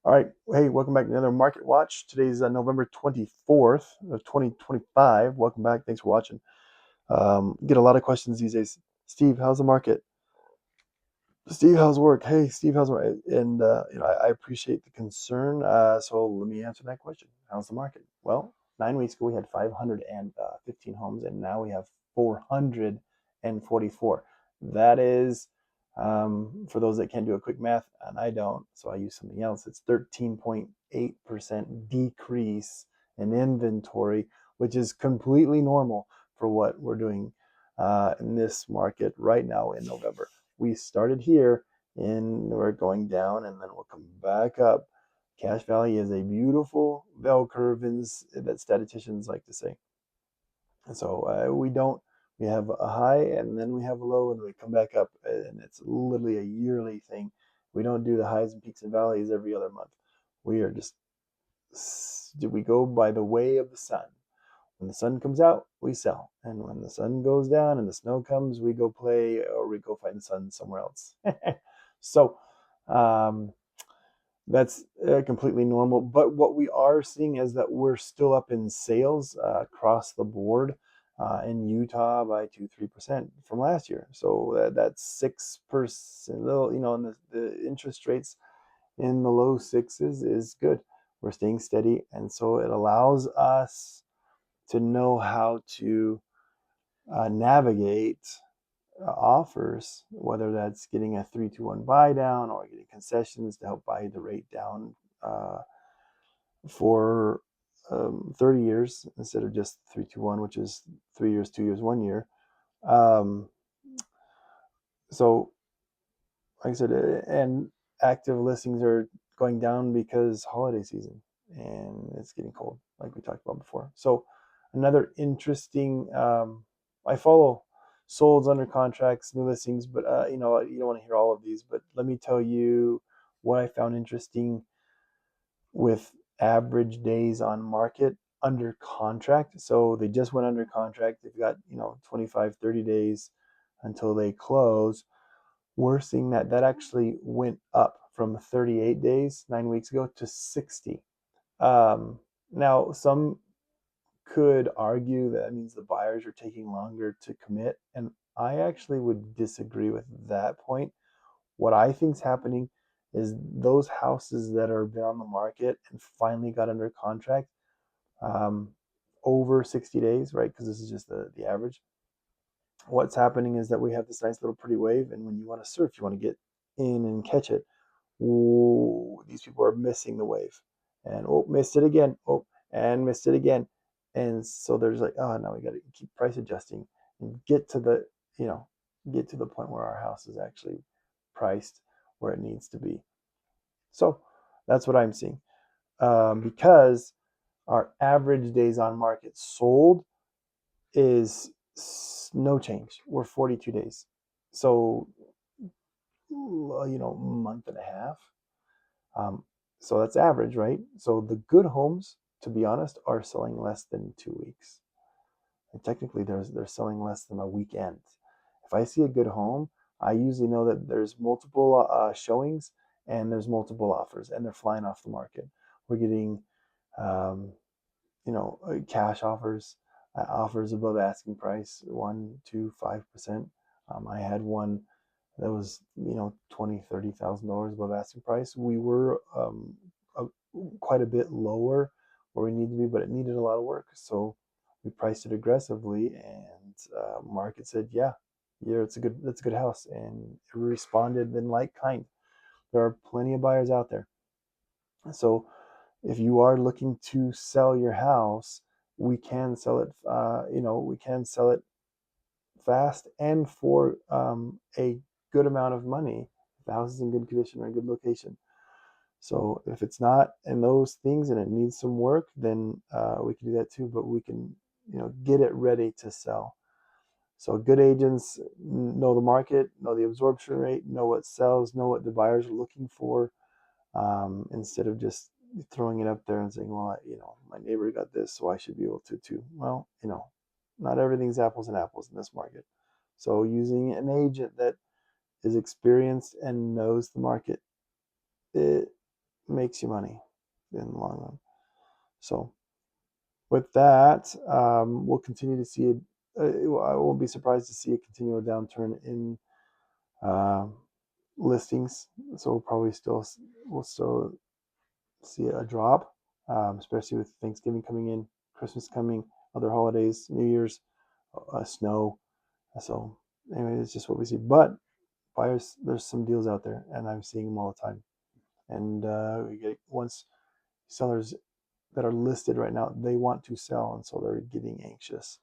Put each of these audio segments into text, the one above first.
All right. Hey, welcome back to another Market Watch. Today's November 24th of 2025. Welcome back. Thanks for watching. Get a lot of questions these days. Steve, how's the market? Steve, how's work? Hey, Steve, how's work? And I appreciate the concern. So let me answer that question. How's the market? Well, 9 weeks ago we had 515 homes, and now we have 444. That is, for those that can't do a quick math, and I don't, so I use something else. It's 13.8% decrease in inventory, which is completely normal for what we're doing in this market right now in November. We started here and we're going down and then we'll come back up. Cache Valley is a beautiful bell curve that statisticians like to say. And so we have a high and then we have a low and we come back up. And it's literally a yearly thing. We don't do the highs and peaks and valleys every other month. We are just, we go by the way of the sun. When the sun comes out, we sell. And when the sun goes down and the snow comes, we go play or we go find the sun somewhere else. So um, that's completely normal. But what we are seeing is that we're still up in sales across the board in Utah by 2-3% from last year. So that's 6%. Little, and the interest rates in the low sixes is good. We're staying steady, and so it allows us to know how to navigate offers, whether that's getting a 3-2-1 buy down or getting concessions to help buy the rate down uh, for 30 years instead of just 3-2-1, which is 3 years, 2 years, 1 year. Um, so, like I said, and active listings are going down because holiday season and it's getting cold, like we talked about before. So, another interesting, I follow solds under contracts, new listings, but you don't want to hear all of these, but let me tell you what I found interesting with average days on market under contract. So they just went under contract. They've got, 25, 30 days until they close. We're seeing that actually went up from 38 days 9 weeks ago to 60. Now, some could argue that means the buyers are taking longer to commit, and I actually would disagree with that point. What I think is happening is those houses that are been on the market and finally got under contract um, over 60 days, right? Because this is just the average. What's happening is that we have this nice little pretty wave, and when you want to surf, you want to get in and catch it. Ooh, these people are missing the wave, and oh, missed it again. Oh, and missed it again, and so there's like, oh, now we got to keep price adjusting and you know, get to the point where our house is actually priced where it needs to be. So that's what I'm seeing, because our average days on market sold is no change. We're 42 days. So, month and a half. Um, so that's average, right? So the good homes, to be honest, are selling less than 2 weeks. And technically, they're selling less than a weekend. If I see a good home, I usually know that there's multiple showings and there's multiple offers, and they're flying off the market. We're getting, um, cash offers, offers above asking price, 1, 2, 5%. I had one that was, $20,000, $30,000 above asking price. We were a, quite a bit lower where we need to be, but it needed a lot of work. So we priced it aggressively, and market said, yeah, that's a good house, and it responded in like kind. There are plenty of buyers out there. So if you are looking to sell your house, we can sell it. We can sell it fast and for a good amount of money. If the house is in good condition or in good location. So if it's not in those things and it needs some work, then we can do that too. But we can, get it ready to sell. So good agents know the market, know the absorption rate, know what sells, know what the buyers are looking for, instead of just throwing it up there and saying, well, my neighbor got this, so I should be able to too. Well, not everything's apples and apples in this market. So using an agent that is experienced and knows the market, it makes you money in the long run. So with that, we'll continue to see it. I won't be surprised to see a continual downturn in uh, listings. So we'll still see a drop, especially with Thanksgiving coming in, Christmas coming, other holidays, New Year's, snow. So anyway, it's just what we see. But buyers, there's some deals out there, and I'm seeing them all the time. And we get once sellers that are listed right now, they want to sell, and so they're getting anxious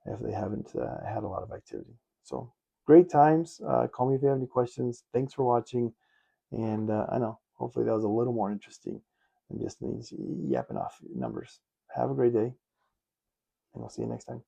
if they haven't had a lot of activity. So great times. Call me if you have any questions. Thanks for watching. And I know, hopefully that was a little more interesting than just me yapping off numbers. Have a great day, and we'll see you next time.